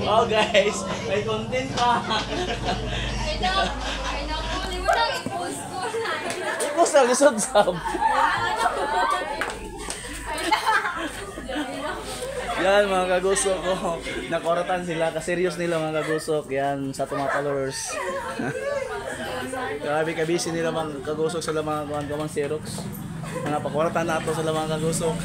Oh guys, may content pa. Ay na po, di mo lang i-post ko na. I-post lang, lisod sab. Yan mga kagusok ko. Nakoratan sila, kaseryos nila mga kagusok. Yan sa mga followers. Grabe kabisi nila mga kagusok sa mga kuwan Xerox. Mga pakoratan na ito sa mga kagusok.